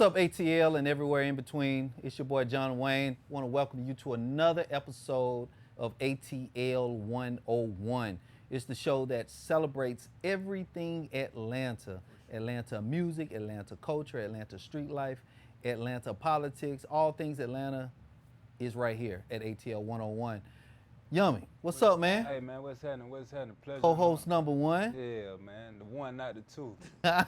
up, ATL and everywhere in between? It's your boy John Wayne. Want to welcome you to another episode of ATL 101. It's the show that celebrates everything Atlanta. Atlanta music, Atlanta culture, Atlanta street life, Atlanta politics, all things Atlanta is right here at ATL 101. Yummy, what's up, man? Hey, man, what's happening? What's happening? Pleasure. Co-host number one. Yeah, man, the one, not the two.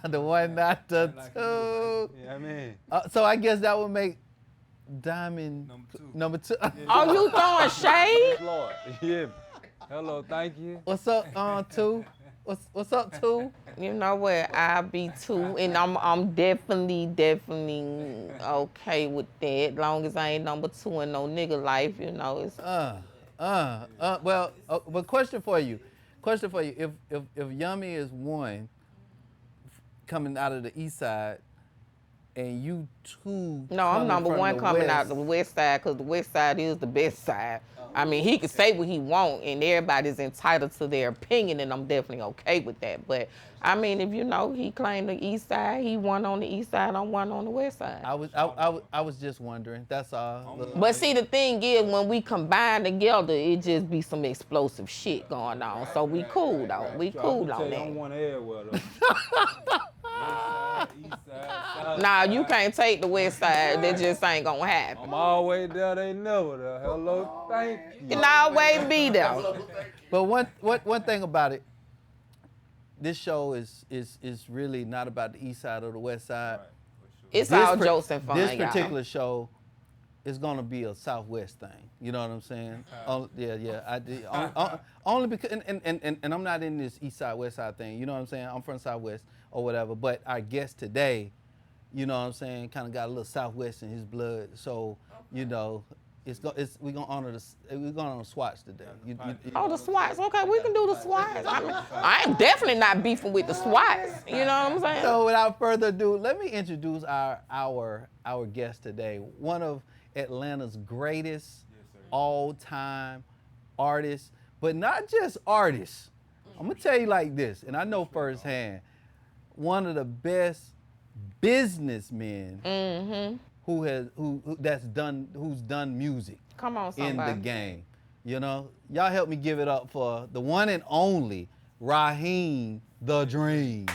The one, not the Like two. you, yeah, I mean. So I guess that would make Diamond Number two. Number two. Yeah, Oh, you throwing shade? Lord. Yeah. Hello, thank you. What's up, two? What's up, two? You know what? I'll be too, and I'm definitely okay with that. Long as I ain't number two in no nigga life, you know. It's Well, but question for you. If Yummy is one coming out of the east side, and you two. no, I'm number one coming out the west side because the west side is the best side. I mean, he can say what he want, and everybody's entitled to their opinion, and I'm definitely okay with that. But I mean, if you know he claimed the east side, he won on the east side, I'm one on the west side. I was just wondering. That's all. But see, the thing is, when we combine together, it just be some explosive shit going on. So we cool though. We cool on that. I'm one everywhere, though. West side, east side, south Nah, side. you can't take the west side. That just ain't gonna happen. I'm always there, they never there. Hello, thank you. You can always be there. But one thing about it, this show is really not about the east side or the west side. It's This all par- jokes and fun, This y'all. particular show is gonna be a Southwest thing. You know what I'm saying? Yeah. I did only because and I'm not in this east side west side thing. You know what I'm saying? I'm from Southwest or whatever. But our guest today, you know what I'm saying, kind of got a little Southwest in his blood. So you know, we're gonna honor Swats today. Oh, the SWATs. Okay, we can do the SWATs. I ain't definitely not beefing with the SWATs. You know what I'm saying? So without further ado, let me introduce our guest today. One of Atlanta's greatest all-time artists, but not just artists. I'm gonna tell you like this, and I know firsthand, one of the best businessmen who's done music Come on, in somebody. the game. You know, y'all help me give it up for the one and only Raheem The Dream.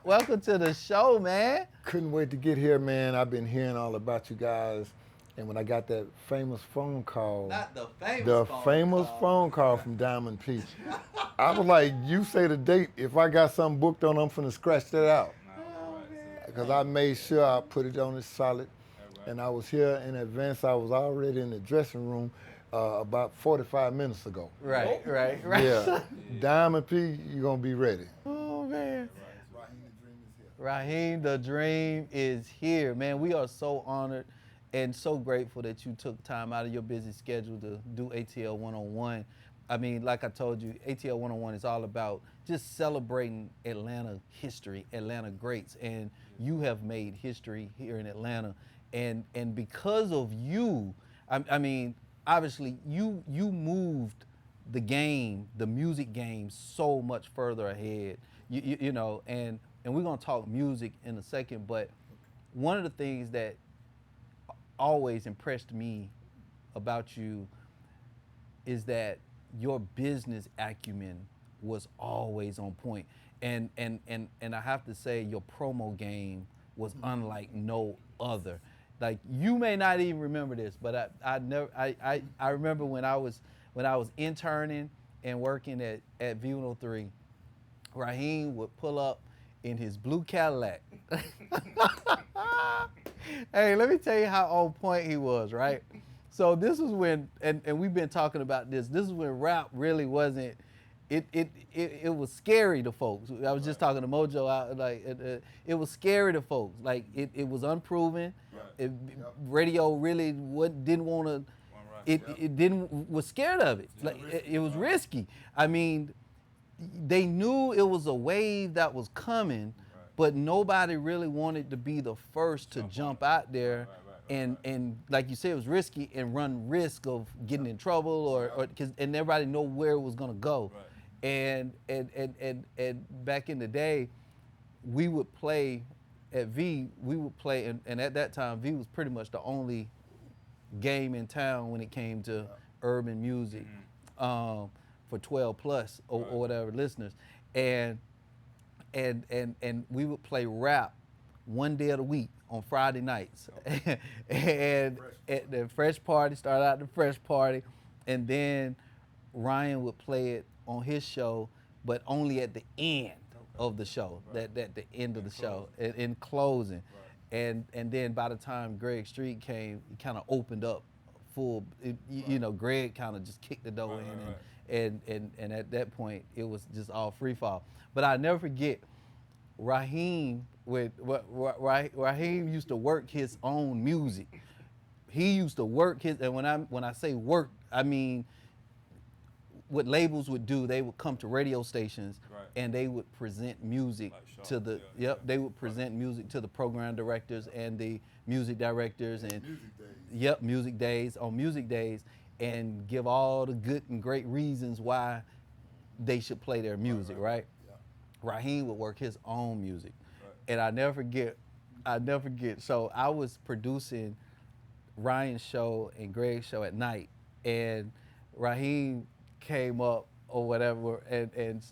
Welcome to the show, man. Couldn't wait to get here, man. I've been hearing all about you guys. And when I got that famous phone call, Not the famous phone call from Diamond P, I was like, you say the date. If I got something booked on, I'm finna scratch that out. Because I made sure I put it on it solid. And I was here in advance. I was already in the dressing room about 45 minutes ago. Right. Yeah. Diamond P, you're going to be ready. Oh, man. Raheem The Dream is here. Man, we are so honored and so grateful that you took time out of your busy schedule to do ATL 101. I mean, like I told you, ATL 101 is all about just celebrating Atlanta history, Atlanta greats, and you have made history here in Atlanta. And because of you, I mean, obviously you moved the game, the music game, so much further ahead. You know, and we're gonna talk music in a second, but one of the things that always impressed me about you is that your business acumen was always on point. And I have to say your promo game was unlike no other. Like, you may not even remember this, but I remember when I was interning and working at V103, Raheem would pull up in his blue Cadillac. Hey, let me tell you how on point he was, right? So this was when, and we've been talking about this is when rap really wasn't, it was scary to folks. I was just talking to Mojo, it was scary to folks. Like, it was unproven. Radio really didn't want to, was scared of it. Like, it was risky. I mean, they knew it was a wave that was coming, but nobody really wanted to be the first to jump out there and like you said, it was risky and run risk of getting in trouble or because and everybody know where it was gonna go. And back in the day, we would play at V. We would play, and at that time, V was pretty much the only game in town when it came to urban music for 12 plus or whatever listeners, and we would play rap one day of the week on Friday nights, and at the Fresh Party, start out the Fresh Party, and then Ryan would play it on his show, but only at the end of the show, at the end of the show, in closing. And then by the time Greg Street came, he kind of opened up full, Greg kind of just kicked the door in, and at that point, it was just all free fall. But I never forget, Raheem Raheem used to work his own music. He used to work his, and when I say work, I mean what labels would do. They would come to radio stations and they would present music to the they would present music to the program directors and the music directors and music days on music days, and give all the good and great reasons why they should play their music, right? Raheem would work his own music. And I never forget, so I was producing Ryan's show and Greg's show at night, and Raheem came up or whatever, and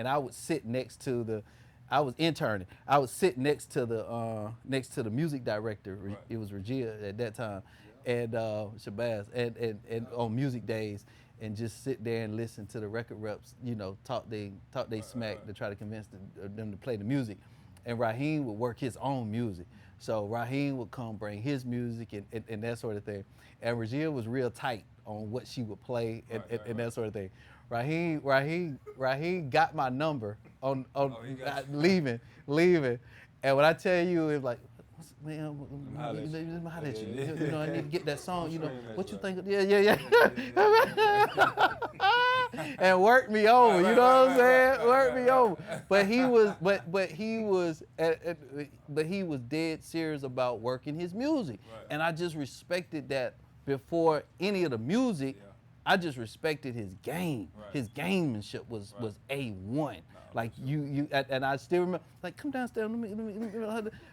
I would sit next to I was interning. I would sit next to the music director. It was Regia at that time, and Shabazz, and on music days, and just sit there and listen to the record reps, talk they smack to try to convince them to play the music. And Raheem would work his own music. So Raheem would come bring his music and that sort of thing. And Regia was real tight on what she would play and that sort of thing. Raheem got my number on leaving. And when I tell you, it was like, man, I need to get that song. What you think? Yeah. And work me over. You know what I'm saying? Work me over. But he was dead serious about working his music, and I just respected that. Before any of the music, I just respected his game. His gamemanship was A1. Like and I still remember, like, come downstairs, let me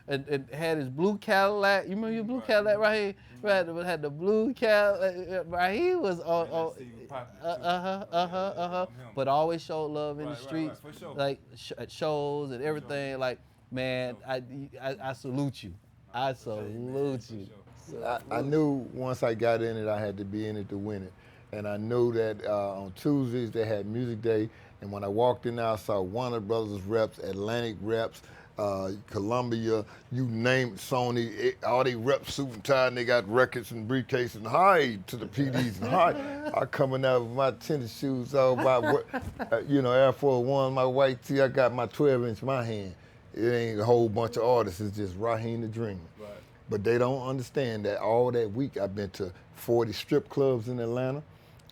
and had his blue Cadillac. You remember your blue Cadillac right here? Right, had the blue Cadillac. Right, he was but always showed love in the streets, like at shows and everything. Like, man, I salute you. I salute you. I knew once I got in it, I had to be in it to win it. And I knew that on Tuesdays they had music day. And when I walked in there, I saw Warner Brothers reps, Atlantic reps, Columbia, you name it, Sony, all they reps suit and tie, and they got records and briefcases, and hi to the PDs, and hi. I coming out with my tennis shoes on, my Air Force One, my white tee, I got my 12-inch in my hand. It ain't a whole bunch of artists, it's just Raheem the Dream. Right. But they don't understand that all that week I've been to 40 strip clubs in Atlanta.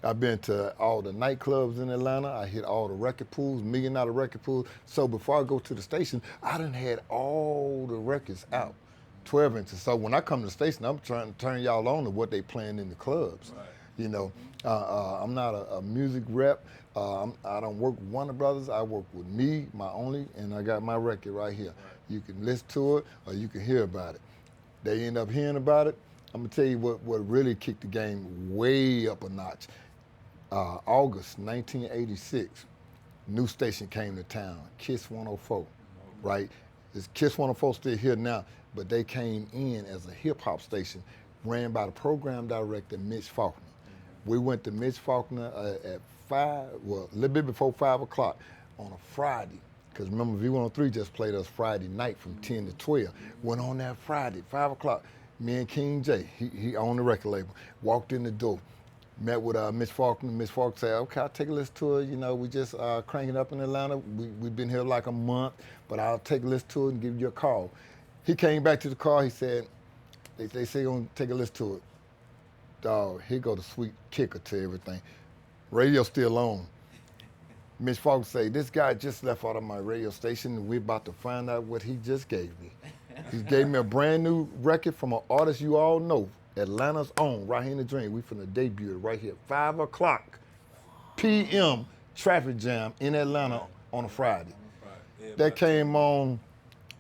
I've been to all the nightclubs in Atlanta. I hit all the record pools, $1 million record pools. So before I go to the station, I done had all the records out, 12 inches. So when I come to the station, I'm trying to turn y'all on to what they playing in the clubs. Right. I'm not a music rep. I don't work with Warner Brothers. I work with me, my only, and I got my record right here. Right. You can listen to it or you can hear about it. They end up hearing about it. I'm gonna tell you what really kicked the game way up a notch. August 1986, new station came to town, Kiss 104, right? This Kiss 104 still here now, but they came in as a hip hop station, ran by the program director, Mitch Faulkner. We went to Mitch Faulkner at a little bit before 5 o'clock on a Friday, because remember V103 just played us Friday night from 10 to 12. Went on that Friday, 5 o'clock. Me and King J, he owned the record label, walked in the door. Met with Mitch Faulkner. Mitch Faulkner said, okay, I'll take a listen to it. We just cranking up in Atlanta. We've been here like a month, but I'll take a listen to it and give you a call. He came back to the car. He said, they say going to take a listen to it. Dog, here go the sweet kicker to everything. Radio still on. Mitch Faulkner said, this guy just left out of my radio station, and we're about to find out what he just gave me. He gave me a brand new record from an artist you all know, Atlanta's own, Raheem The Dream. We finna debut it right here, 5 o'clock p.m. traffic jam in Atlanta on a Friday. That came on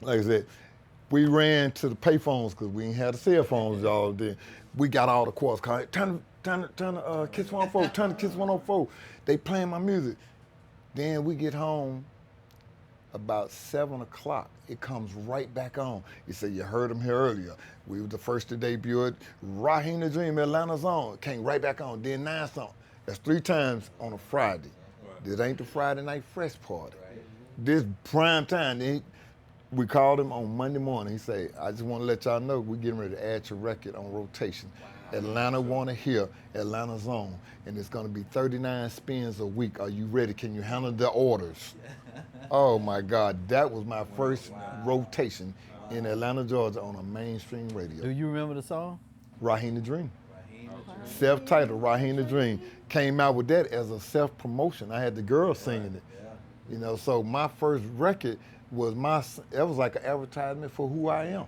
Like I said, we ran to the payphones because we ain't had the cell phones all then. We got all the quarters. Turn the Kiss 104, turn the Kiss 104. They playing my music. Then we get home about 7 o'clock. It comes right back on. You say you heard them here earlier. We were the first to debut it. Raheem The Dream, Atlanta's on. Came right back on. Then 9 songs. That's 3 times on a Friday. This ain't the Friday Night Fresh party. This prime time. We called him on Monday morning. He said, I just want to let y'all know we're getting ready to add your record on rotation. Atlanta want to hear Atlanta's on. And it's going to be 39 spins a week. Are you ready? Can you handle the orders? Oh my God, that was my first rotation in Atlanta, Georgia on a mainstream radio. Do you remember the song? Raheem The Dream. Self-titled, Raheem The Dream. Came out with that as a self-promotion. I had the girls singing it. You know, so my first record was it was like an advertisement for who I am.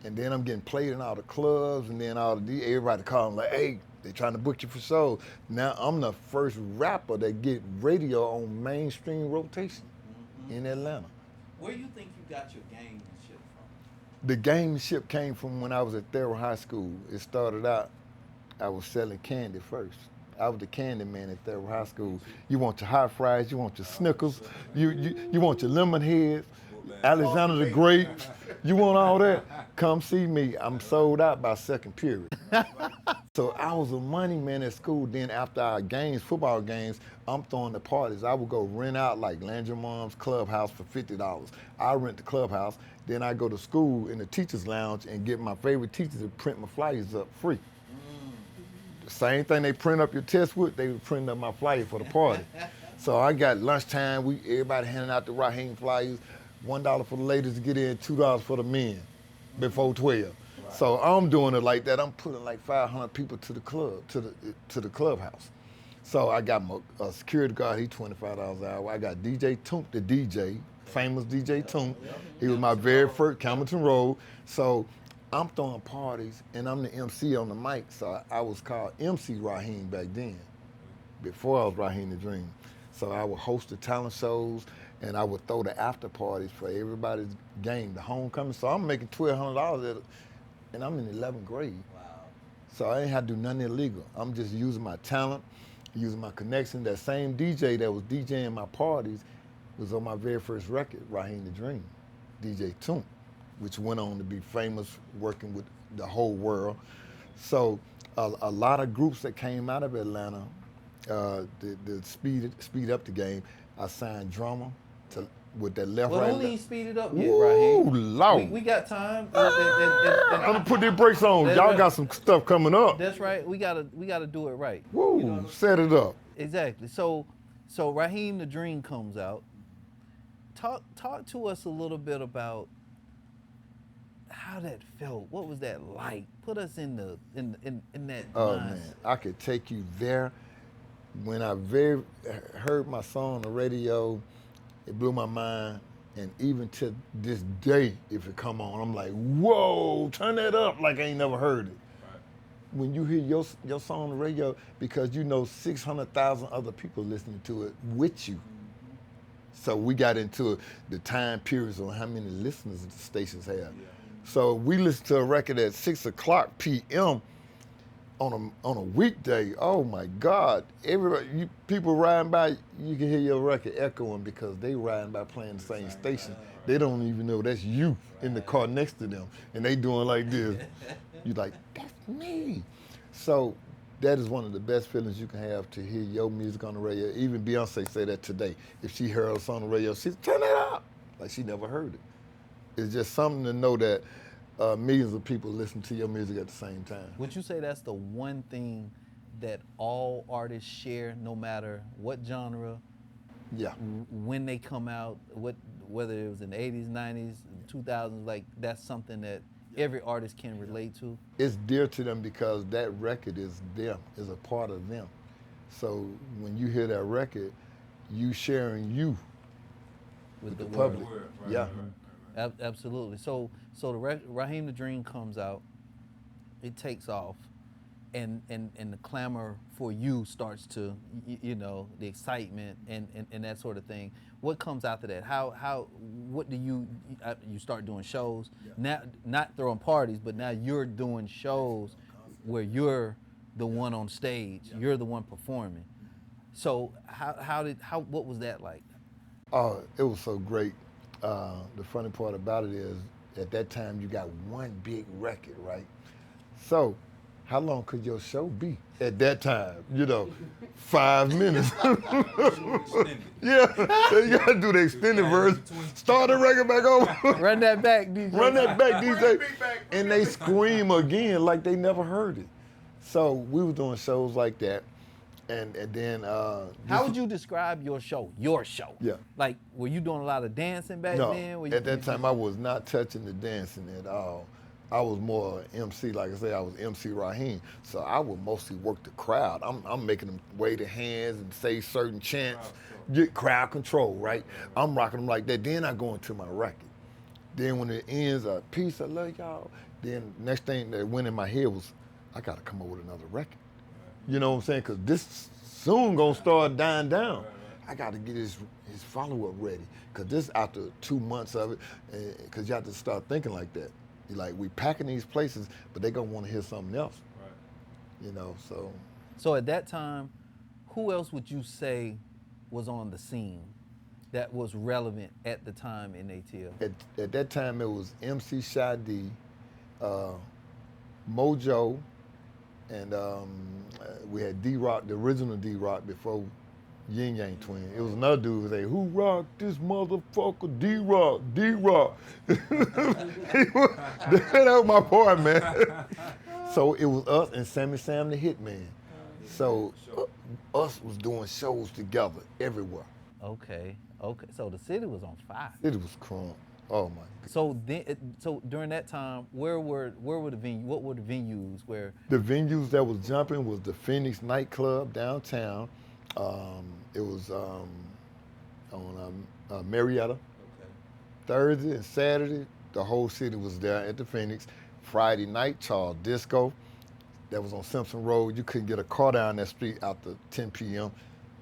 And then I'm getting played in all the clubs, and then everybody calling like, hey, they trying to book you for shows. Now I'm the first rapper that get radio on mainstream rotation in Atlanta. Where do you think you got your gamemanship from? The gamemanship came from when I was at Thurl High School. It started out, I was selling candy first. I was the candy man at Thurl High School. You want your hot fries, you want your Snickers, you want your lemon heads, Alexander the Grapes, you want all that? Come see me. I'm sold out by second period. So I was a money man at school. Then after our games, football games, I'm throwing the parties. I would go rent out like Landry Mom's Clubhouse for $50. I rent the clubhouse. Then I go to school in the teacher's lounge and get my favorite teachers to print my flyers up free. The same thing they print up your test with, they would print up my flyer for the party. So I got lunchtime, everybody handing out the Raheem flyers, $1 for the ladies to get in, $2 for the men before 12. So I'm doing it like that. I'm putting like 500 people to the club, to the clubhouse. So I got a security guard, he $25 an hour. I got DJ Toomp, the DJ, famous DJ Toomp. He was my very first Campbellton Road. So I'm throwing parties and I'm the MC on the mic. So I was called MC Raheem back then, before I was Raheem The Dream. So I would host the talent shows and I would throw the after parties for everybody's game, the homecoming. So I'm making $1,200 and I'm in 11th grade. Wow. So I ain't had to do nothing illegal. I'm just using my talent, using my connection. That same DJ that was DJing my parties was on my very first record, Raheem The Dream, DJ Toomp, which went on to be famous working with the whole world. So a lot of groups that came out of Atlanta, to speed up the game, I signed Drummer with that left, well, right, don't left. even speed it up yet, Ooh, Raheem. Lord. We got time. I'm gonna put the brakes on. That's Y'all right. got some stuff coming up. That's right. We gotta do it right. Woo, You know? set it up. Exactly. So Raheem The Dream comes out. Talk to us a little bit about how that felt. What was that like? Put us in that Oh mindset. man, I could take you there. When I heard my song on the radio, it blew my mind. And even to this day, if it come on, I'm like, whoa, turn that up like I ain't never heard it. Right. When you hear your song on the radio, because you know 600,000 other people listening to it with you. So we got into the time periods on how many listeners the stations have. Yeah. So we listened to a record at 6 o'clock p.m. on a weekday. Oh my God! Everybody, people riding by, you can hear your record echoing because they riding by playing the same station. They don't even know that's you in the car next to them, and they doing like this. You like, that's me. So that is one of the best feelings you can have, to hear your music on the radio. Even Beyonce say that today. If she heard us on the radio, she'd turn it up like she never heard it. It's just something to know that millions of people listen to your music at the same time. Would you say that's the one thing that all artists share, no matter what genre? Yeah. When they come out, whether it was in the 80s, 90s, 2000s, like that's something that every artist can relate to? It's dear to them because that record is them, is a part of them. So when you hear that record, you sharing you with the public. Right, yeah. Right. Absolutely. So the Raheem The Dream comes out, it takes off, and the clamor for you starts to, you know, the excitement and that sort of thing. What comes after that? What do you start doing shows? Now, not throwing parties, but now you're doing shows where you're the one on stage, you're the one performing. So what was that like? Oh, it was so great. The funny part about it is, at that time you got one big record, right? So, how long could your show be at that time? You know, 5 minutes. Yeah, so you gotta do the extended version. Start the record back over. Run that back, DJ. Run that back, DJ. And they scream again like they never heard it. So we were doing shows like that, and then. How would you describe your show? Your show? Yeah. Like, were you doing a lot of dancing back then? No, Were you, at that time I was not touching the dancing at all. I was more MC, like I say, I was MC Raheem. So I would mostly work the crowd. I'm making them wave their hands and say certain chants, get crowd control, right? I'm rocking them like that. Then I go into my record. Then when it ends, peace, I love y'all. Then next thing that went in my head was, I gotta come up with another record. You know what I'm saying? Cause this soon gonna start dying down. I gotta get his follow-up ready. Cause this after 2 months of it, cause you have to start thinking like that. You're like, we packing these places, but they gonna wanna hear something else. Right. You know, so. So at that time, who else would you say was on the scene that was relevant at the time in ATL? At that time, it was MC Shy D, Mojo, and we had D-Rock, the original D-Rock before Yin Yang Twin. It was another dude who say, "Who rocked this motherfucker? D-Rock, D-Rock." That was my boy, man. So it was us and Sammy Sam the Hitman. So us was doing shows together everywhere. Okay. So the city was on fire. It was crunk. Oh my God. So during that time, where were the venues? What were the venues where? The venues that was jumping was the Phoenix nightclub downtown. It was on Marietta. Okay. Thursday and Saturday, the whole city was there at the Phoenix. Friday night, Charles Disco. That was on Simpson Road. You couldn't get a car down that street after 10 p.m.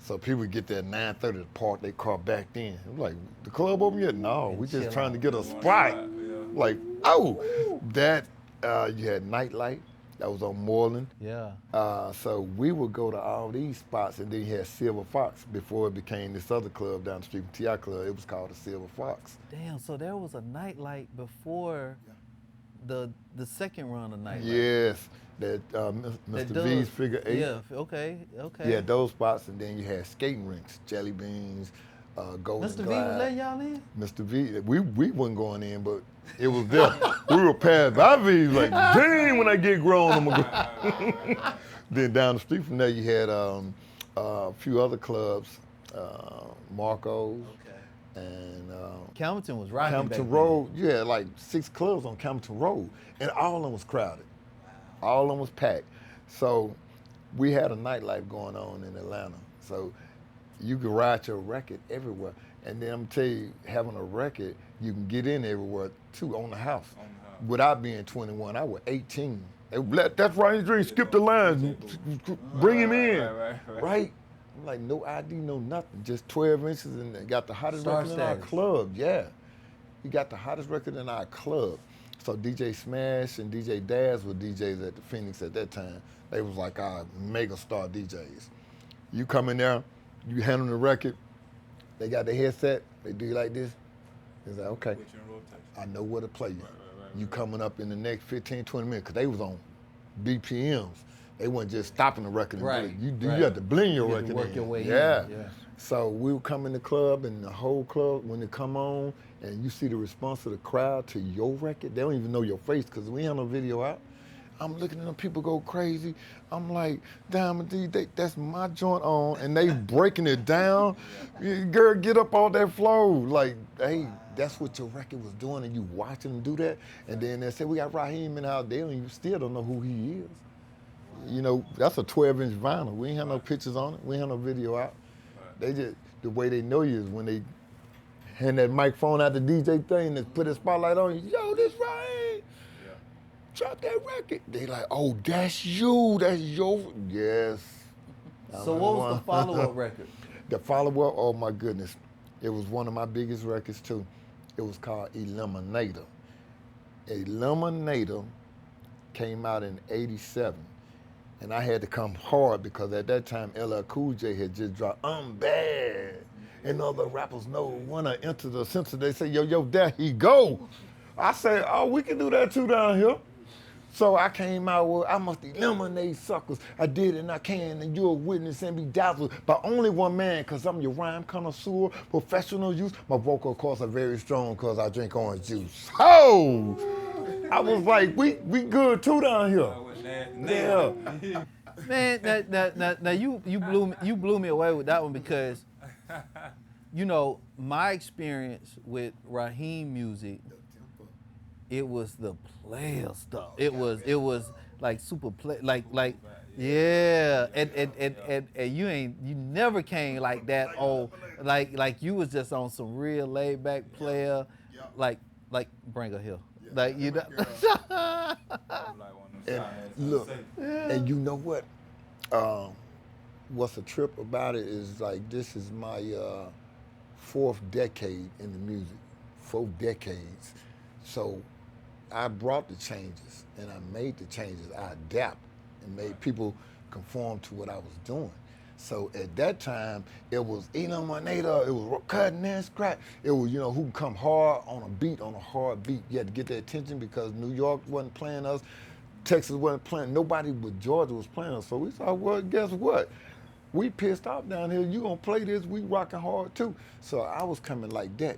So people would get there at 9:30 to park their car back then. It was like, the club open yet? No, we just trying to get a spot. Like, oh, that, you had Nightlife. That was on Moreland. Yeah. So we would go to all these spots, and then you had Silver Fox before it became this other club down the street from TI Club. It was called the Silver Fox. Damn, so there was a Nightlight before the second run of Nightlight. Yes, that Mr. V's Figure 8. Yeah, okay. Yeah, those spots, and then you had skating rinks, Jelly Beans, Golden Mr. V Glide. was letting y'all in? Mr. V, we wasn't going in, but it was there. We were past by V's like, dang, when I get grown, I'm gonna go. Then down the street from there, you had a few other clubs, Marco's, and Campbellton was rocking. Campbellton Road. You had like 6 clubs on Campbellton Road, and all of them was crowded. All of them was packed. So we had a nightlife going on in Atlanta. So you could ride your record everywhere. And then I'm tell you, having a record, you can get in everywhere too, on the house. Without being 21, I was 18. They let that's Raheem Dream, skip the lines, bring him in. Right? I'm like, no ID, no nothing, just 12 inches, and they got the hottest record in our club. Yeah, you got the hottest record in our club. So DJ Smash and DJ Daz were DJs at the Phoenix at that time. They was like our mega star DJs. You come in there, you hand them the record, they got the headset, they do you like this. It's like, okay, I know where to play you. You coming up in the next 15, 20 minutes, because they was on BPMs. They wasn't just stopping the record. And you had to blend your record in. Work your way in. Yeah. So we would come in the club, and the whole club, when they come on, and you see the response of the crowd to your record, they don't even know your face because we ain't have no video out. I'm looking at them, people go crazy. I'm like, Diamond D, that's my joint on, and they breaking it down. Girl, get up on that flow. Like, hey, that's what your record was doing, and you watching them do that. And then they say, we got Raheem in our deal, and you still don't know who he is. You know, that's a 12-inch vinyl. We ain't have no pictures on it. We ain't have no video out. They just, the way they know you is when they hand that microphone out the DJ thing and put a spotlight on you. Yo, this Raheem. drop that record. They like, oh, that's you. That's your. Yes. So what was the follow-up record? The follow-up, oh my goodness. It was one of my biggest records too. It was called Eliminator. Eliminator came out in 87. And I had to come hard because at that time, LL Cool J had just dropped I'm Bad. And other rappers know when I enter the center, they say, yo, there he go. I said, oh, we can do that too down here. So I came out with, I must eliminate suckers. I did and I can, and you're a witness and be dazzled by only one man, because I'm your rhyme connoisseur, professional use. My vocal cords are very strong because I drink orange juice. Oh! I was like, we good too down here. Yeah. Man, now you blew me away with that one because, you know, my experience with Raheem music, it was the player stuff. It was like super play, like yeah, and you never came like that. Oh, like you was just on some real laid back player, like bring her here, like you know. And look, and you know what? What's a trip about it is like this is my fourth decade in the music, 4 decades. So I brought the changes and I made the changes. I adapt and made people conform to what I was doing. So at that time, it was Eliminator, it was cutting and scratch. It was, you know, who can come hard on a beat, on a hard beat. You had to get their attention because New York wasn't playing us. Texas wasn't playing. Nobody but Georgia was playing us. So we thought, well, guess what? We pissed off down here. You gonna play this? We rocking hard too. So I was coming like that.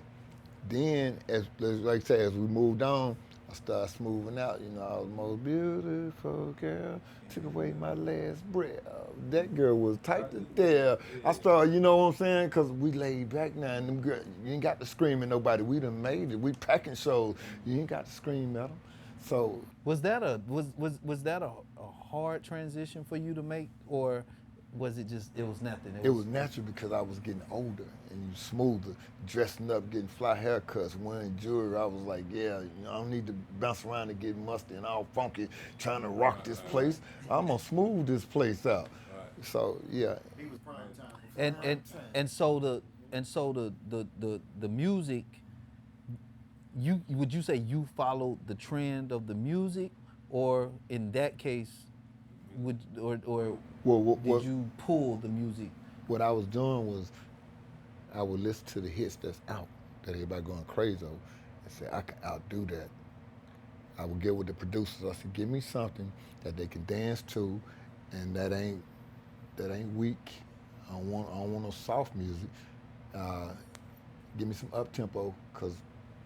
Then, as like I say, as we moved on, I started smoothing out. You know, I was the most beautiful girl. Took away my last breath. That girl was tight to there. I started, you know what I'm saying? Because we laid back now, and them girls, you ain't got to scream at nobody. We done made it. We packing shows. You ain't got to scream at them. So Was that a hard transition for you to make, or was it just it was nothing? it was natural because I was getting older and you smoother, dressing up, getting fly haircuts, wearing jewelry. I was like, yeah, you know, I don't need to bounce around and get musty and all funky trying to rock this place. I'm gonna smooth this place out. So yeah. And so the music. Would you say you followed the trend of the music, or in that case, did you pull the music? What I was doing was I would listen to the hits that's out that everybody going crazy over and say, I can outdo that. I would get with the producers. I said, give me something that they can dance to and that ain't weak. I don't want no soft music. Give me some up tempo, because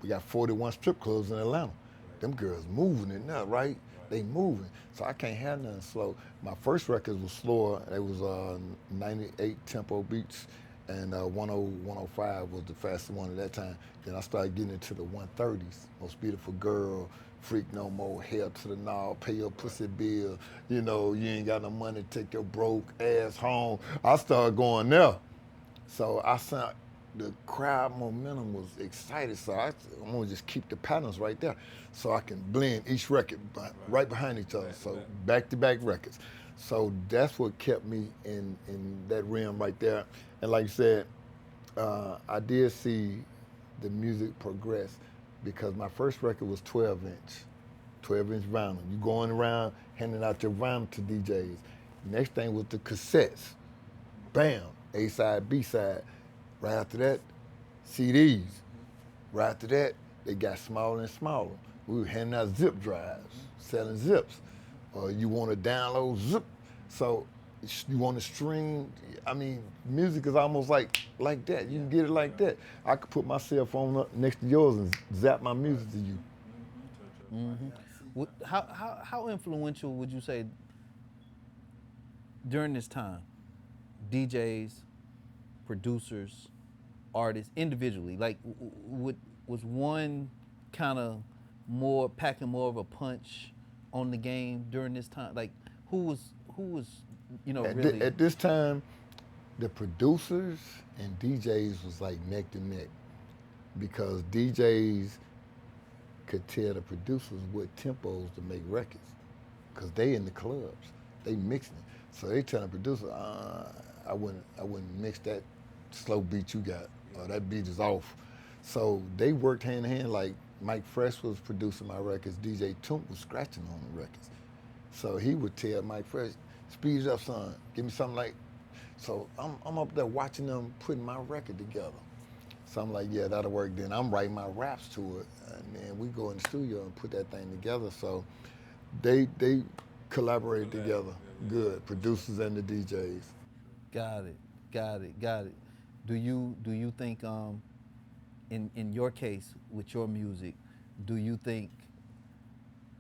we got 41 strip clubs in Atlanta. Them girls moving it now, right? They moving. So I can't have nothing slow. My first record was slower. It was 98 tempo beats, and 10, 105 was the fastest one at that time. Then I started getting into the 130s. Most Beautiful Girl, Freak No More, Hair to the Knob, Pay Your Pussy Bill. You know, you ain't got no money to take your broke ass home. I started going there. So I sent, the crowd momentum was excited, so I'm gonna just keep the patterns right there so I can blend each record right behind each other, so back-to-back records. So that's what kept me in that realm right there. And like you said, I did see the music progress because my first record was 12-inch vinyl. You going around handing out your vinyl to DJs. Next thing was the cassettes. Bam, A-side, B-side. Right after that, CDs. Right after that, they got smaller and smaller. We were handing out zip drives, selling zips. You want to download zip. So you want to stream. I mean, music is almost like that. You can get it like that. I could put my cell phone up next to yours and zap my music to you. Mm-hmm. How influential would you say during this time, DJs, producers, artists, individually, like was one kind of more packing more of a punch on the game during this time? Like who was really at this time, the producers and DJs was like neck to neck, because DJs could tell the producers what tempos to make records, cause they in the clubs, they mixing it. So they telling the producer, I wouldn't mix that slow beat you got, or that beat is off. So they worked hand in hand. Like Mike Fresh was producing my records, DJ Toomp was scratching on the records. So he would tell Mike Fresh, speed it up, son, give me something like. So I'm up there watching them putting my record together. So I'm like, yeah, that'll work. Then I'm writing my raps to it, and then we go in the studio and put that thing together. So they collaborate together, good, producers and the DJs. Got it. Do you think in your case with your music, do you think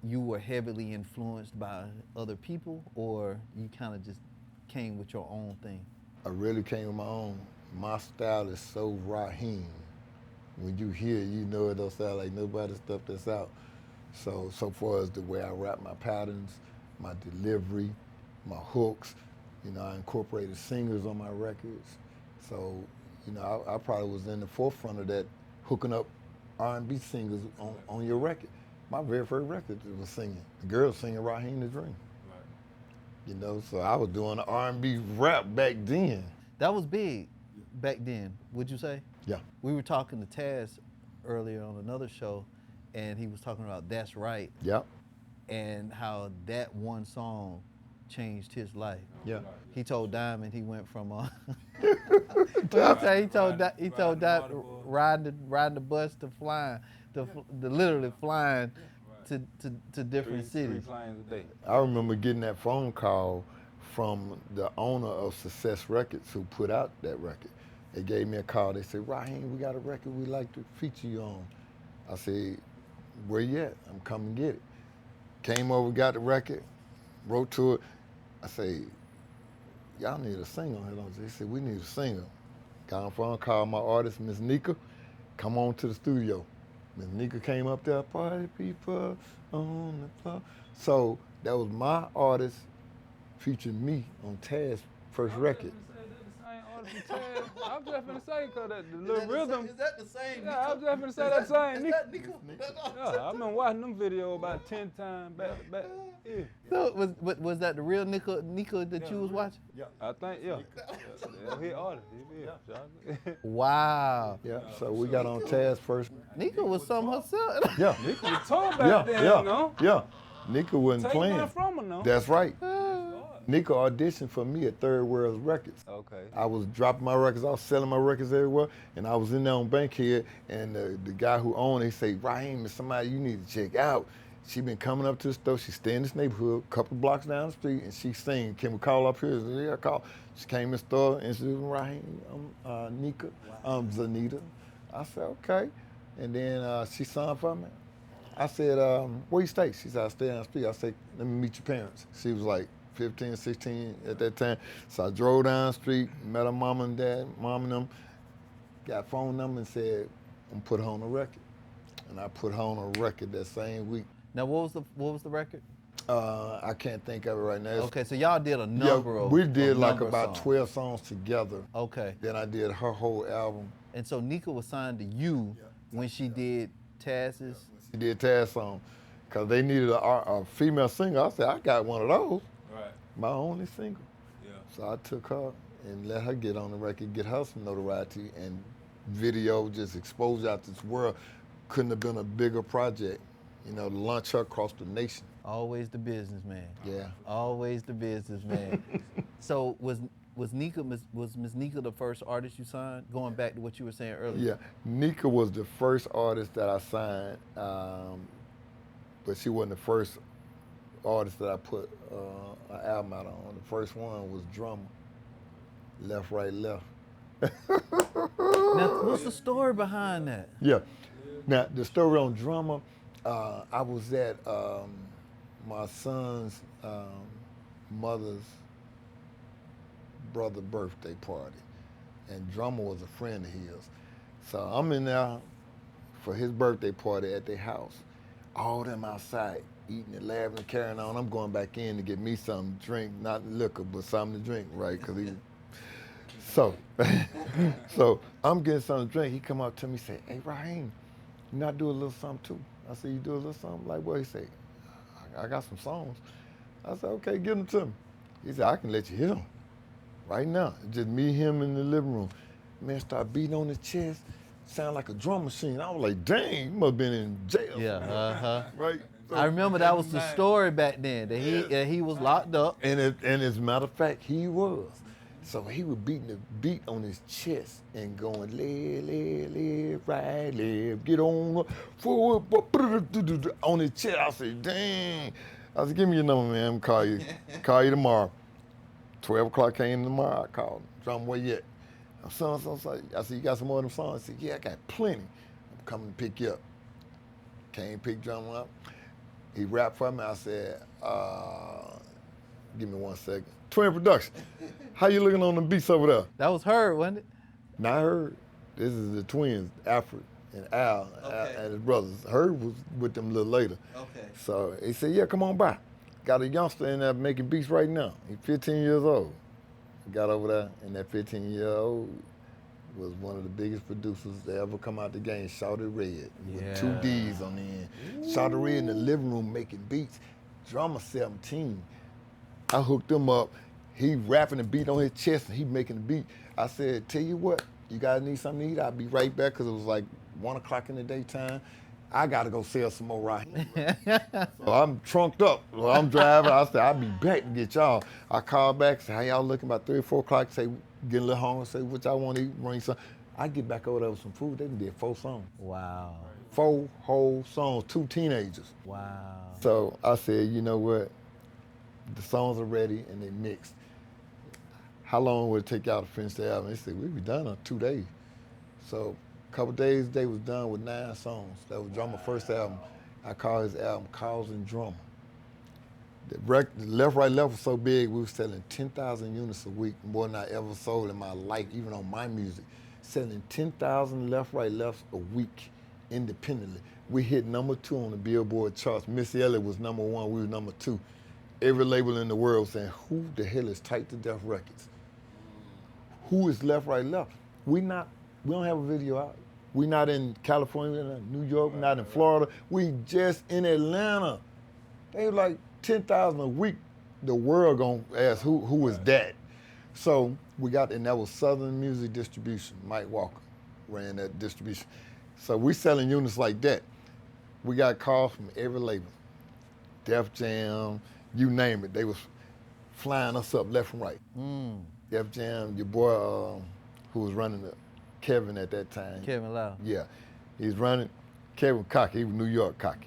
you were heavily influenced by other people, or you kind of just came with your own thing? I really came with my own. My style is so Raheem. When you hear it, you know it don't sound like nobody's stuff that's out. So far as the way I rap my patterns, my delivery, my hooks, I incorporated singers on my records. So, I probably was in the forefront of that, hooking up R&B singers on your record. My very first record was singing. The girl singing Raheem The Dream. Right. So I was doing the R&B rap back then. That was big back then, would you say? Yeah. We were talking to Taz earlier on another show, and he was talking about That's Right. Yep. And how that one song changed his life. Yeah. He told Diamond he went from he told Diamond riding the bus to flying, to literally flying to different cities. 3 planes a day. I remember getting that phone call from the owner of Success Records who put out that record. They gave me a call. They said, Raheem, we got a record we'd like to feature you on. I said, where you at? I'm coming to get it. Came over, got the record, wrote to it. I said, y'all need a singer. They said, we need a singer. Got on the phone, called my artist, Miss Nika, come on to the studio. Miss Nika came up there, party people on the floor. So that was my artist featuring me on Taz's first record. I was just finna say, cause the little rhythm. Is that the same? Yeah, I was just finna say that same. Is that Nika? Yeah, I've been watching them videos about 10 times back. Yeah. So was that the real Nika that you was watching? Yeah. I think, yeah. He artist. Yeah. Wow. Yeah, so we got on Taz's first. Nika was something herself. Yeah. Nika was tall back then, you know. Yeah. Nika wasn't Take playing. nothing from her, no. That's right. Nika auditioned for me at Third World Records. Okay. I was dropping my records off, selling my records everywhere, and I was in there on Bankhead, and the guy who owned it, he said, Raheem is somebody you need to check out. She been coming up to the store. She stay in this neighborhood, a couple blocks down the street, and she sing, can we call up here? I said, yeah, call. She came in the store, and she said, Raheem, I'm Nika, I'm Zanita. I said, okay. And then she sung for me. I said, where you stay? She said, I stay down the street. I said, let me meet your parents. She was like 15, 16 at that time. So I drove down the street, met her mom and dad, mom and them, got a phone number and said, I'm put her on a record. And I put her on a record that same week. Now what was the record? I can't think of it right now. Okay, so y'all did a number of we did of like number about songs. 12 songs together. Okay. Then I did her whole album. And so Nika was signed to you when she did Taz's. She did Taz song, because they needed a female singer. I said, I got one of those. Right. My only single. Yeah. So I took her and let her get on the record, get her some notoriety and video, just exposure out to this world. Couldn't have been a bigger project, to launch her across the nation. Always the businessman. Yeah. Always the businessman. So was Miss Nika the first artist you signed? Going back to what you were saying earlier. Yeah, Nika was the first artist that I signed, but she wasn't the first artist that I put an album out on. The first one was Drummer, Left, Right, Left. Now, what's the story behind that? Yeah. Now, the story on Drummer, I was at my son's mother's brother birthday party, and Drummer was a friend of his. So I'm in there for his birthday party at their house. All them outside, eating and laughing and carrying on. I'm going back in to get me something to drink, not liquor, but something to drink, right? So I'm getting something to drink. He come up to me and say, hey, Raheem, you not do a little something too? I said, you do a little something? Like what? He said, I got some songs. I said, okay, give them to me. He said, I can let you hear them right now. Just me, him in the living room. Man, start beating on his chest. Sound like a drum machine. I was like, dang, you must have been in jail. Yeah, Right? So, I remember that was the story back then, that he was locked up. and as a matter of fact, he was. So he was beating the beat on his chest and going, left, right, left, get on, forward, on his chest. I said, dang. I said, give me your number, man. I'm call you. Call you tomorrow. 12 o'clock came tomorrow, I called him. Drum, where you at? I'm son. I said, you got some more of them songs? He said, yeah, I got plenty. I'm coming to pick you up. Came, pick Drum up. He rapped for me. I said, give me 1 second. Twin Production. How you looking on the beats over there? That was her, wasn't it? Not Herb. This is the twins, Alfred and Al, and his brothers. Herb was with them a little later. Okay. So he said, yeah, come on by. Got a youngster in there making beats right now. He's 15 years old. Got over there, and that 15-year-old was one of the biggest producers that ever come out the game, Shawty Red, with 2 D's on the end. Shawty Red in the living room making beats. Drummer 17. I hooked him up. He rapping the beat on his chest, and he making the beat. I said, tell you what, you guys need something to eat? I'll be right back, because it was like 1 o'clock in the daytime. I got to go sell some more Raheem. So I'm trunked up. So I'm driving. I said, I'll be back to get y'all. I called back, say, how y'all looking? About 3 or 4 o'clock, say, getting a little hungry, say, what y'all want to eat? Bring some. I get back over there with some food. They did 4 songs. Wow. 4 whole songs, 2 teenagers. Wow. So I said, you know what? The songs are ready and they mixed. How long would it take y'all to finish the album? They said, we'd be done in 2 days. So a couple days, they was done with 9 songs. That was Drummer's first album. I call his album Calls and Drummer. The Left, Right, Left was so big, we were selling 10,000 units a week, more than I ever sold in my life, even on my music. Selling 10,000 Left, Right, Lefts a week independently. We hit number 2 on the Billboard charts. Missy Elliott was number 1, we were number 2. Every label in the world saying, who the hell is Tight to Death Records? Who is Left, Right, Left? We don't have a video out. We not in California, not in New York, not in Florida. We just in Atlanta. They were like 10,000 a week. The world gonna ask who is that? So we got, and that was Southern Music Distribution. Mike Walker ran that distribution. So we selling units like that. We got calls from every label. Def Jam, you name it. They was flying us up left and right. Def Jam, your boy who was running the Kevin at that time. Kevin Lau. Yeah, he's running. Kevin cocky, he was New York cocky.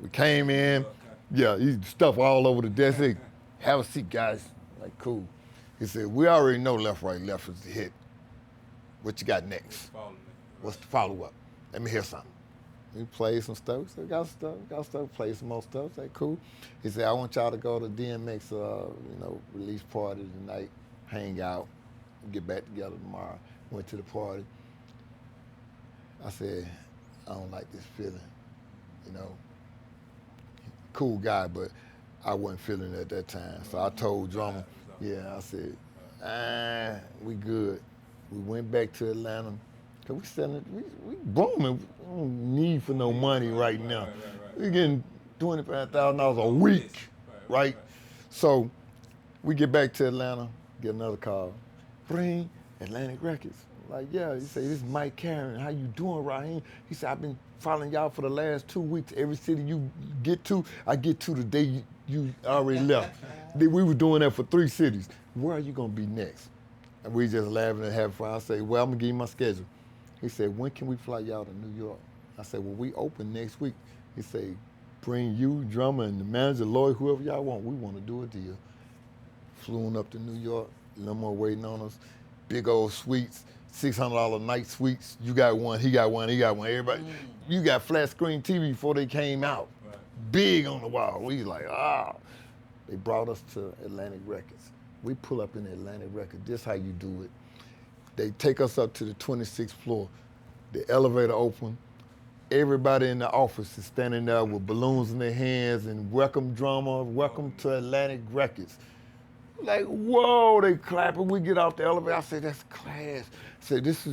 We came in, yeah, he stuff all over the desk. He, have a seat, guys. Like, cool. He said, we already know Left, Right, Left is the hit. What you got next? What's the follow-up? Let me hear something. We played some stuff. We said, got stuff, played some more stuff. Say, cool. He said, I want y'all to go to DMX, release party tonight, hang out, get back together tomorrow. Went to the party. I said, I don't like this feeling, Cool guy, but I wasn't feeling it at that time. So I told Drummer, I said, we good. We went back to Atlanta. Cause we booming. We don't need for no money right now. We getting $25,000 a week, right? So we get back to Atlanta, get another call. Bring Atlantic Records. Like, yeah, he said, this is Mike Karen. How you doing, Raheem? He said, I've been following y'all for the last 2 weeks. Every city you get to, I get to the day you already left. We were doing that for 3 cities. Where are you gonna be next? And we just laughing and having fun. I say, well, I'm gonna give you my schedule. He said, when can we fly y'all to New York? I said, well, we open next week. He said, bring you, Drummer, and the manager, Lloyd, whoever y'all want. We want to do a deal. Flew on up to New York, limo waiting on us. Big old suites, $600 night suites. You got one, he got one, he got one. Everybody, you got flat screen TV before they came out. Right. Big on the wall. We like, They brought us to Atlantic Records. We pull up in Atlantic Records. This how you do it. They take us up to the 26th floor. The elevator open. Everybody in the office is standing there with balloons in their hands and welcome Drummer, welcome to Atlantic Records. Like, whoa, they clapping. We get off the elevator. I say, that's class. I say, this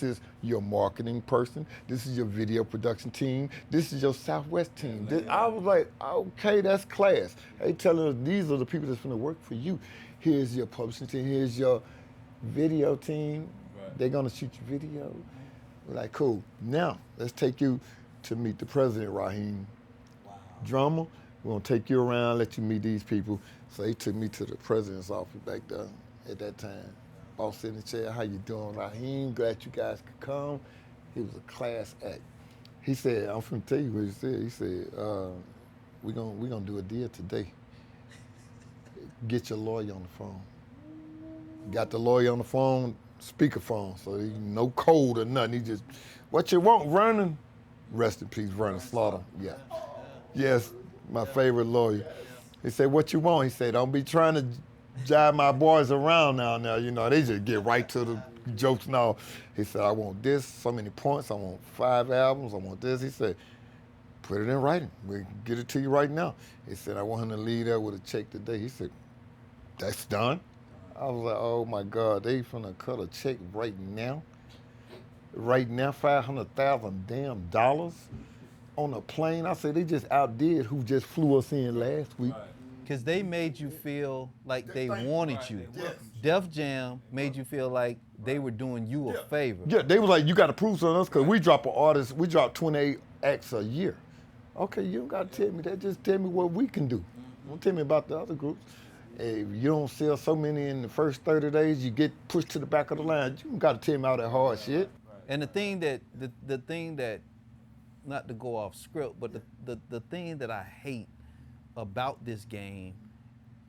is your marketing person. This is your video production team. This is your Southwest team. I was like, okay, that's class. They telling us these are the people that's gonna work for you. Here's your publishing team. Here's your video team. Right. They're gonna shoot your video. We're like, cool. Now, let's take you to meet the president, Raheem. Wow. Drummer, we're gonna take you around, let you meet these people. So they took me to the president's office back there at that time. Boss in the chair, how you doing, Raheem? Glad you guys could come. He was a class act. He said, I'm finna tell you what he said. He said, we're gonna do a deal today. Get your lawyer on the phone. Got the lawyer on the phone, speakerphone, so he no code or nothing. He just, what you want, Vernon? Rest in peace, Vernon Slaughter. Yeah. Yes, my favorite lawyer. He said, what you want? He said, don't be trying to jive my boys around now. You know, they just get right to the jokes and all. He said, I want this, so many points. I want 5 albums. I want this. He said, put it in writing. We'll get it to you right now. He said, I want him to leave there with a check today. He said, that's done. I was like, oh my God, they finna cut a check right now? Right now, $500,000 damn dollars on a plane? I said, they just outdid who just flew us in last week. Because they made you feel like they wanted you. Yes. Def Jam made you feel like they were doing you a favor. Yeah, they was like, you gotta prove something else, because we drop an artist, we drop 28 acts a year. Okay, you don't gotta tell me that, just tell me what we can do. Don't tell me about the other groups. If you don't sell so many in the first 30 days, you get pushed to the back of the line. You don't gotta tell me all that hard shit. And the thing that, not to go off script, but the thing that I hate about this game,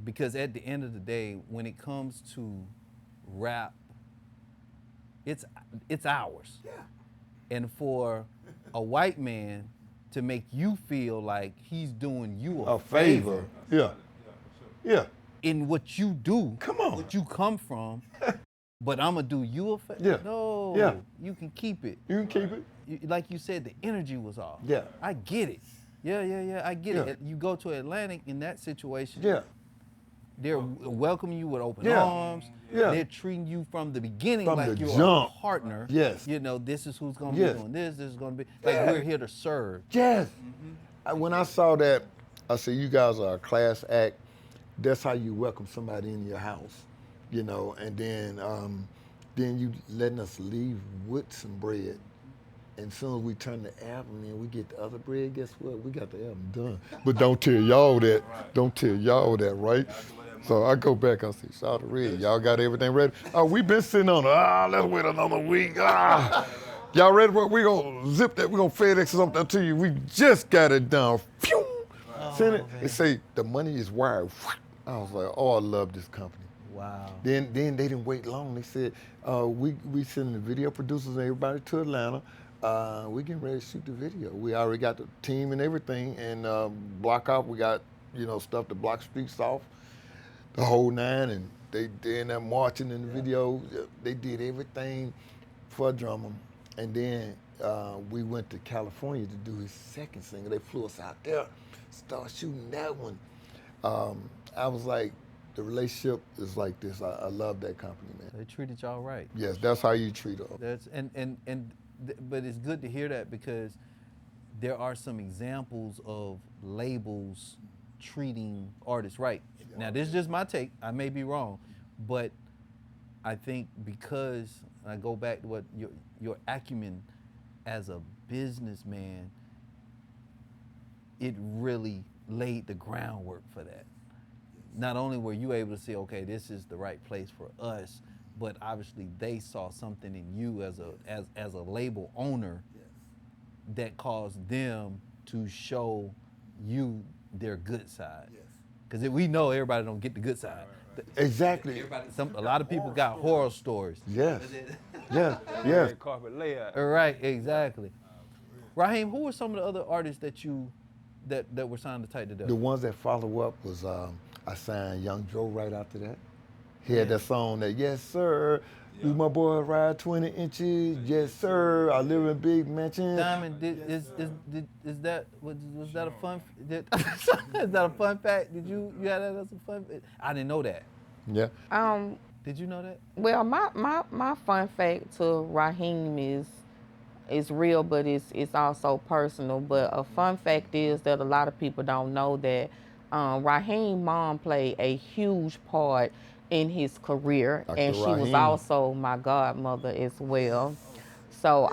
because at the end of the day, when it comes to rap, it's ours. Yeah. And for a white man to make you feel like he's doing you a favor. Yeah. Yeah. In what you do, come on, what you come from, but I'm gonna do you a favor. Yeah. No, yeah. You can keep it. You can keep it. Like you said, the energy was off. Yeah. I get it. Yeah, I get it. You go to Atlantic in that situation. Yeah. They're welcoming you with open arms. Yeah. They're treating you from the beginning from like the you're jump. a partner. Yes. You know, this is who's gonna be doing this. This is gonna be like we're here to serve. Yes. When I saw that, I said, you guys are a class act. That's how you welcome somebody in your house, you know, and then you letting us leave with some bread. And as soon as we turn the album in, we get the other bread, guess what? We got the album done. But don't tell y'all that. Don't tell y'all that, right? So I go back, I say, shout out Red, y'all got everything ready? Oh, we been sitting on it. Let's wait another week. Y'all ready? We gonna zip that, we gonna FedEx something to you. We just got it done. Phew! Send it. They say the money is wired. I was like, oh, I love this company. Wow. Then they didn't wait long. They said, we sending the video producers and everybody to Atlanta. We getting ready to shoot the video. We already got the team and everything, and block off. We got, stuff to block streets off, the whole nine, and they in there marching in the video. They did everything for Drummer. And then we went to California to do his second single. They flew us out there, started shooting that one. I was like, the relationship is like this. I love that company, man. They treated y'all right. Yes, that's how you treat them. But it's good to hear that, because there are some examples of labels treating artists right. Now, this is just my take. I may be wrong, but I think because I go back to what your acumen as a businessman, it really laid the groundwork for that. Not only were you able to say, okay, this is the right place for us, but obviously they saw something in you as a label owner that caused them to show you their good side. Because we know everybody don't get the good side. Exactly. A lot of people got horror stories. Yes. Yes. Carpet layout. Right, exactly. Raheem, who were some of the other artists that were signed to Tight to Death? The ones that follow up was I signed Young Joe right after that. He had that song that, yes, sir, Do my boy ride 20 inches? Yes, sir. I live in a big mansion. Diamond, is that was that a fun? Is that a fun fact? Did you had that as a fun? I didn't know that. Yeah. Did you know that? Well, my fun fact to Raheem is real, but it's also personal. But a fun fact is that a lot of people don't know that Raheem's mom played a huge part in his career, Dr. and she was Raheem. also my godmother as well. So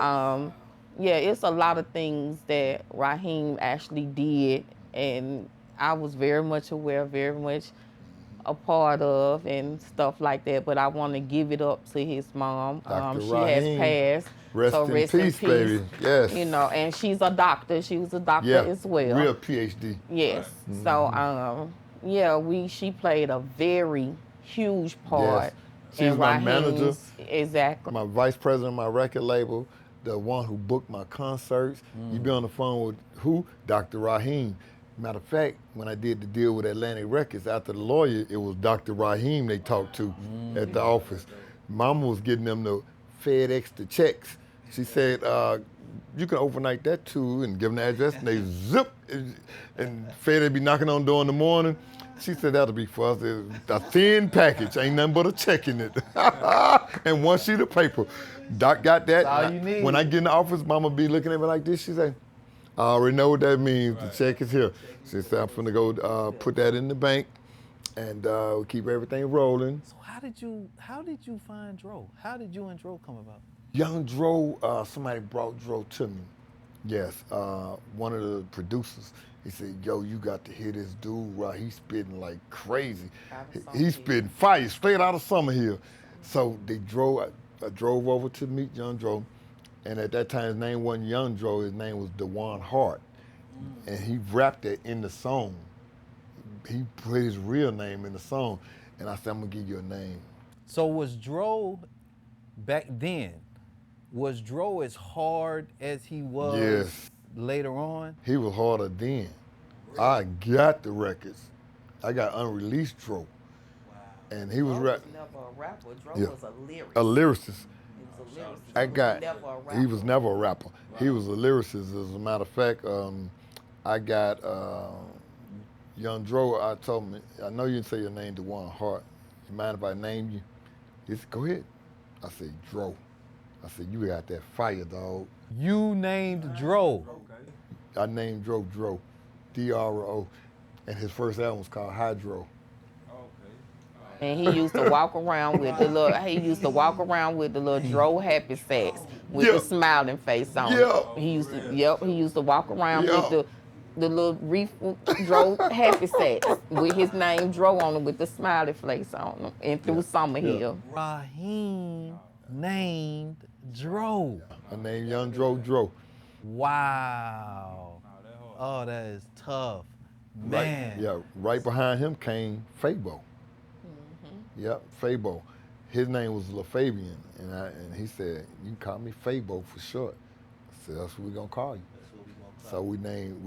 yeah, it's a lot of things that Raheem actually did, and I was very much aware, very much a part of and stuff like that, but I want to give it up to his mom. Dr. She Raheem, has passed, rest so in rest peace, in peace. baby. Yes. You know, and she's a doctor. She was a doctor Yeah. as well. Real PhD. Yes. So yeah, she played a very huge part. Yes. She's my manager. Exactly. My vice president of my record label, the one who booked my concerts. You be on the phone with who? Dr. Raheem. Matter of fact, when I did the deal with Atlantic Records, after the lawyer, it was Dr. Raheem they talked to at the office. Mama was getting them to FedEx the checks. She said, you can overnight that too, and give them the address, and they zip, and FedEx be knocking on the door in the morning. She said that'll be for us. It's a thin package, ain't nothing but a check in it, and one sheet of paper. Doc got that. That's all you need. When I get in the office, Mama be looking at me like this. She say, I already know what that means. The check is here. She said, I'm finna go put that in the bank, and keep everything rolling. So how did you find Dro? How did you and Dro come about? Young Dro, somebody brought Dro to me. Yes, one of the producers. He said, yo, you got to hear this dude, right? He's spitting like crazy. He's spitting fire, straight out of Summerhill. So I drove over to meet Young Dro. And at that time, his name wasn't Young Dro, his name was DeJuan Hart. And he rapped that in the song. He put his real name in the song. And I said, I'm gonna give you a name. So was Dro, back then, was Dro as hard as he was Yes. later on? He was harder then. I got the records. I got unreleased Dro. And he was Dro was never a rapper. Dro Yeah. was a lyricist. a lyricist. He was never a rapper. He was never a rapper. He was a lyricist. As a matter of fact, I got Young Dro. I told him, I know you didn't say your name, DeJuan Hart. You mind if I name you? He said, go ahead. I said, Dro. I said, you got that fire, dog. You named Dro. I named Dro, D-R-O. And his first album was called Hydro. And he used to walk around with the little Dro happy sacks with the smiling face on. Yeah. He used to walk around Yeah. with the little reef Dro happy sacks with his name Dro on them with the smiley face on them and through Summerhill. Raheem named Dro. I named Young Dro. Wow. Oh, that is tough. Man. Right behind him came Fabo. Yep, Fabo. His name was LaFabian, and he said, you can call me Fabo for short. I said, that's what we're gonna call you. So we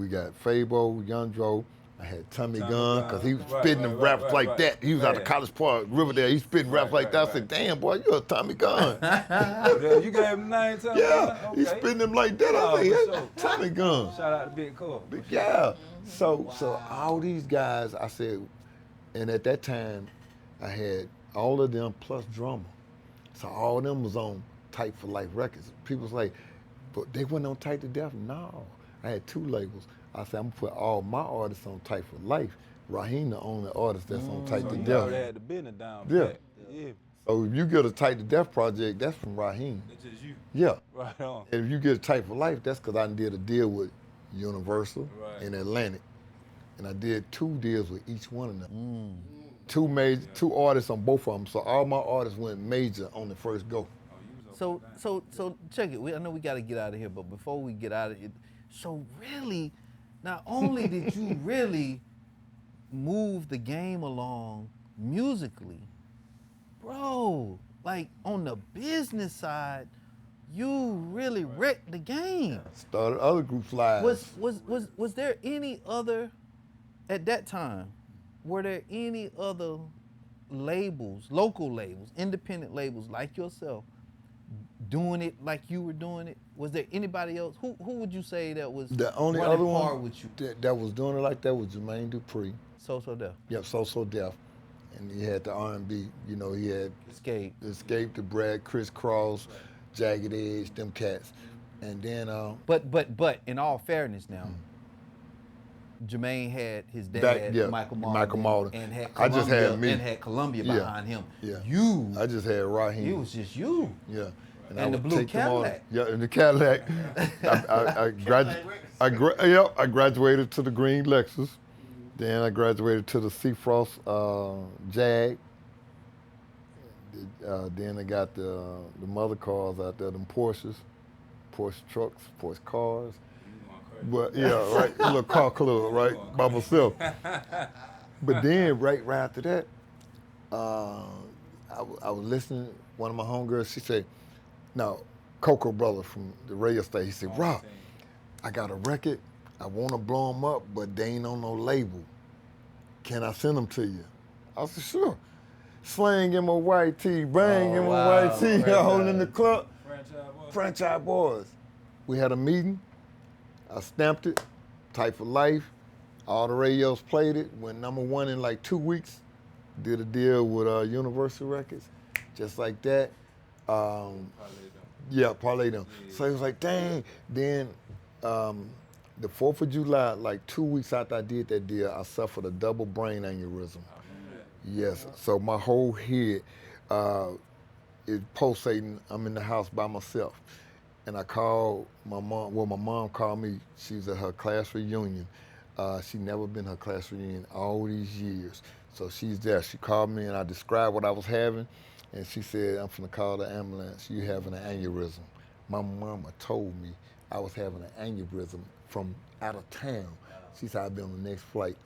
got Fabo, Young Dro. I had Tommy Gunn, because he was spitting them raps like that. He was out of College Park, Riverdale. He spitting raps like that. I said, damn, boy, you're a Tommy Gunn. You gave him 9 times? Yeah, Okay. he spitting them like that. I said, yeah, Tommy Gunn. Shout out to Big Cole. Yeah. So all these guys, I said, and at that time, I had all of them plus drummer. So all of them was on Tight for Life Records. People was like, but they wasn't on Tight to Death? No. I had 2 labels. I said, I'm gonna put all my artists on Tight for Life. Raheem the only artist that's on Tight to You Death. already had the business down. Yeah. pat. Yeah. So if you get a Tight to Death project, that's from Raheem. That's just you. Yeah. Right on. And if you get a Tight for Life, that's because I did a deal with Universal and Atlantic. And I did 2 deals with each one of them. 2 artists on both of them. So all my artists went major on the first go. So check it. I know we got to get out of here, but before we get out of it, so really, not only did you really move the game along musically, bro, like on the business side, you really wrecked the game. Started other groups lives. Was there any other, at that time, were there any other labels, local labels, independent labels like yourself, doing it like you were doing it? Was there anybody else? Who would you say that was The only running other par one with you? that was doing it like that was Jermaine Dupri. So Def. Yep, So Def. And he had the R&B, you know, he had Escape. Escape, the Brad, Criss Cross, Jagged Edge, them cats. And then But in all fairness now, Jermaine had his dad, Michael Malden, and had I just had Columbia, me. and had Columbia Yeah. behind him. Yeah. You, I just had Raheem. it was just you. Yeah. And I the would blue take them all- Cadillac. Yeah, and the Cadillac. I graduated to the green Lexus. Then I graduated to the Seafrost Jag. Then I got the mother cars out there, them Porsche trucks, Porsche cars. But yeah, right, a little car club, right, by myself. But then right after that, I was listening. One of my homegirls, she said, "No, Coco brother from the radio station." He said, "Rob, I got a record. I want to blow them up, but they ain't on no label. Can I send them to you?" I said, "Sure." Slang in my white tee, bang in my white tee, holding the club. Franchise Boys. We had a meeting. I stamped it. Type for Life. All the radios played it. Went #1 in like 2 weeks. Did a deal with Universal Records, just like that. Yeah, parlay them. So it was like, dang. Then the 4th of July, like 2 weeks after I did that deal, I suffered a double brain aneurysm. Yes, so my whole head is pulsating. I'm in the house by myself. And I called my mom, well, my mom called me. She was at her class reunion. She never been to her class reunion all these years. So she's there. She called me and I described what I was having. And she said, "I'm finna call the ambulance. You having an aneurysm." My mama told me I was having an aneurysm from out of town. She said I'd be on the next flight.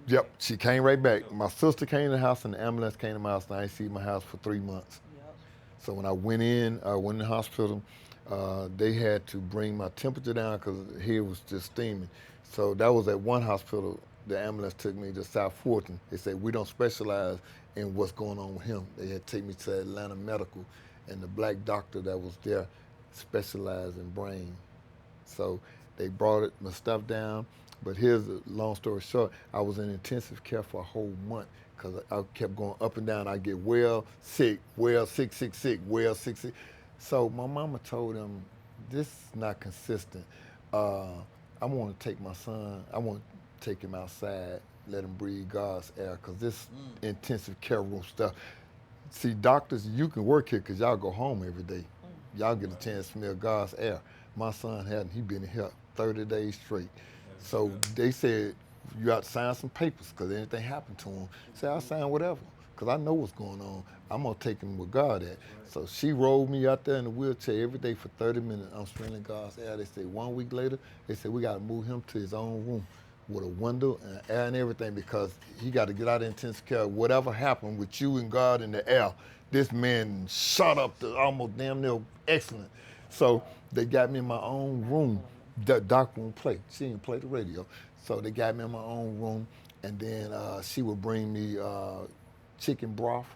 Yep, she came right back. My sister came to the house and the ambulance came to my house and I ain't seen my house for 3 months. Yep. So when I went in the hospital, they had to bring my temperature down because here was just steaming. So that was at one hospital. The ambulance took me to South Fulton. They said, "We don't specialize in what's going on with him." They had to take me to Atlanta Medical, and the black doctor that was there specialized in brain. So they brought my stuff down. But here's the long story short, I was in intensive care for a whole month because I kept going up and down. I get well, sick, sick, well, sick. So my mama told him, "This is not consistent. I want to take my son, I want to take him outside, let him breathe God's air, because this intensive care room stuff." See, doctors, you can work here because y'all go home every day. Y'all get a chance to smell God's air. My son hadn't. He been here 30 days straight. So they said, "You got to sign some papers because anything happened to him." I said, "I'll sign whatever because I know what's going on. I'm going to take him with God at." So she rolled me out there in the wheelchair every day for 30 minutes. I'm smelling God's air. They said 1 week later, they said, "We got to move him to his own room with a window and air and everything because he got to get out of intensive care. Whatever happened with you and God in the air, this man shot up to almost damn near excellent." So they got me in my own room. The doctor won't play. She didn't play the radio. So they got me in my own room, and then she would bring me chicken broth,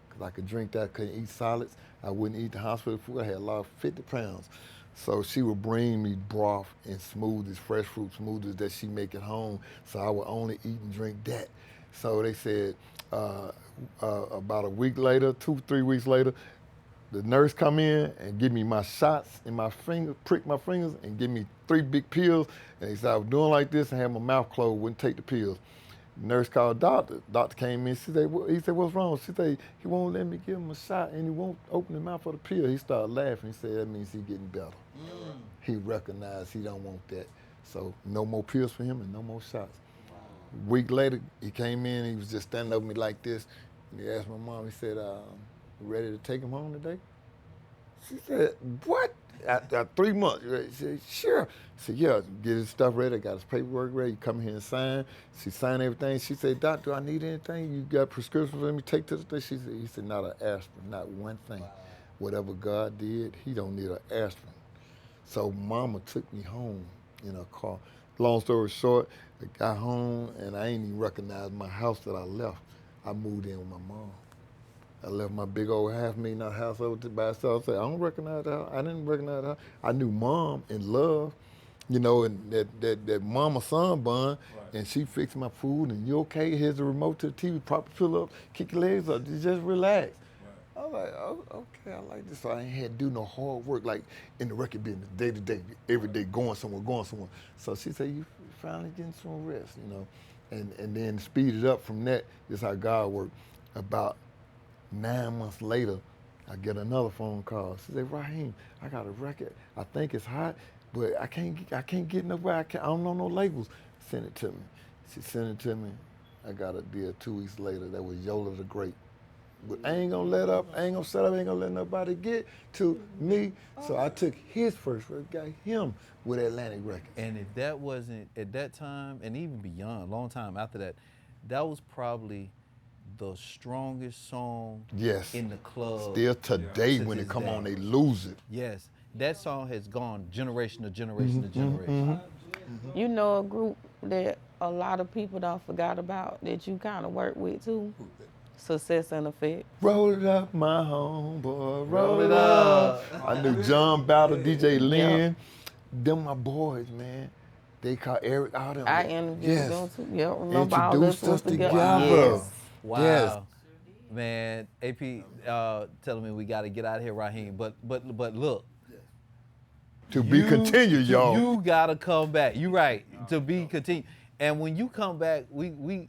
because I could drink that, couldn't eat solids. I wouldn't eat the hospital food. I had lost 50 pounds. So she would bring me broth and smoothies, fresh fruit smoothies that she make at home. So I would only eat and drink that. So they said about a week later, 2-3 weeks later, the nurse come in and give me my shots in my finger, prick my fingers, and give me 3 big pills. And he said I was doing like this and had my mouth closed, wouldn't take the pills. The nurse called doctor. Doctor came in. He said, "What's wrong?" She said, "He won't let me give him a shot and he won't open his mouth for the pill." He started laughing. He said, "That means he's getting better." He recognized he don't want that. So no more pills for him and no more shots. A week later, he came in. He was just standing over me like this. And he asked my mom, he said, "Ready to take him home today?" She said, "What?" After 3 months, she said, "Sure." He said, "Yeah, get his stuff ready. I got his paperwork ready. You come here and sign." She signed everything. She said, "Doc, do I need anything? You got prescription for me to take to the thing?" He said, "Not an aspirin, not one thing. Whatever God did, he don't need an aspirin." So mama took me home in a car. Long story short, I got home and I ain't even recognize my house that I left. I moved in with my mom. I left my big old $500,000 house over to by itself. I said, I don't recognize the house. I didn't recognize the house. I knew mom and love, you know, and that mama-son bond, and she fixed my food, and you okay? Here's the remote to the TV, prop your pillow up, kick your legs up, just relax. I was like, oh, okay, I like this. So I ain't had to do no hard work like in the record business, day to day, every day, going somewhere. So she said, you finally getting some rest, you know. And then speed it up from that, this is how God worked. About 9 months later, I get another phone call. She said, Raheem, I got a record. I think it's hot, but I can't get nowhere. I don't know no labels. Send it to me. She sent it to me. I got a deal 2 weeks later. That was Yola the Great. But I ain't gonna let up, I ain't gonna shut up, I ain't gonna let nobody get to me. So I took his first record, got him with Atlantic Records. And if that wasn't, at that time, and even beyond, long time after that, that was probably the strongest song Yes. in the club. Still today, to when it this come day. on, they lose it. Yes, that song has gone generation to generation to generation. You know a group that a lot of people don't forgot about that you kind of work with too? Success and Effect. Roll it up, my homeboy, roll it up. I knew John Bowder, DJ Lynn, them my boys, man. They call Eric out of I interviewed them too. Yep, remember all Introduced this us was together. Yes. Wow. Yes. Man, AP telling me we got to get out of here, Raheem. But look. To be continued, y'all. You got to come back. You right. To be continued. And when you come back, we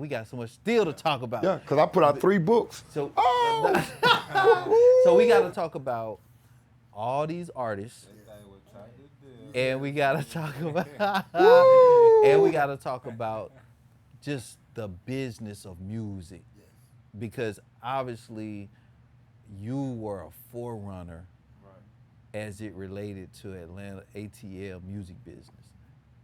got so much still to talk about. Yeah, because I put out 3 books. So, so we got to talk about all these artists. And we got to talk about just the business of music. Because obviously you were a forerunner as it related to Atlanta ATL music business.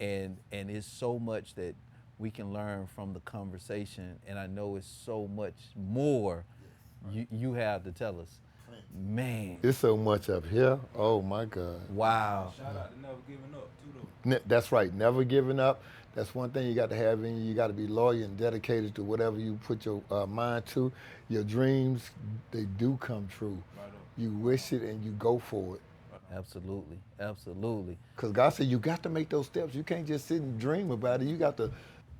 And it's so much that we can learn from the conversation, and I know it's so much more you have to tell us. Man. It's so much up here. Oh my God. Wow. Shout out to Never Giving Up too though. That's right, never giving up. That's one thing you got to have in you. You got to be loyal and dedicated to whatever you put your mind to. Your dreams, they do come true. You wish it and you go for it. Absolutely, absolutely. Because God said you got to make those steps. You can't just sit and dream about it. You got to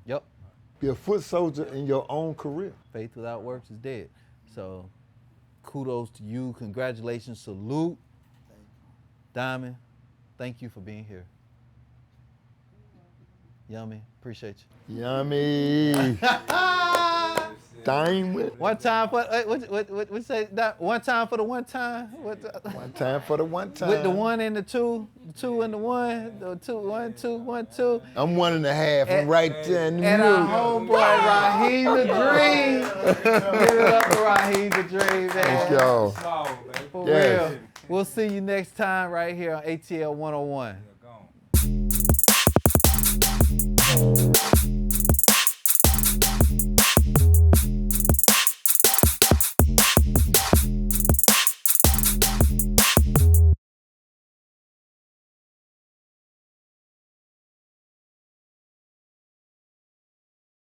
Yep. be a foot soldier in your own career. Faith without works is dead. So kudos to you. Congratulations. Salute. Diamond, thank you for being here. Yummy. Appreciate you. Yummy. Diamond. One time for what say that? One time for the one time. One time for the one time. With the 1 and the 2, the 2 and the 1, the 2, 1, 2, 1, 2. I'm 1.5. I'm right there in the And middle. our homeboy Raheem The Dream. Give it up for Raheem The Dream, man. Thank y'all. For Yes. real. We'll see you next time right here on ATL 101. Gone.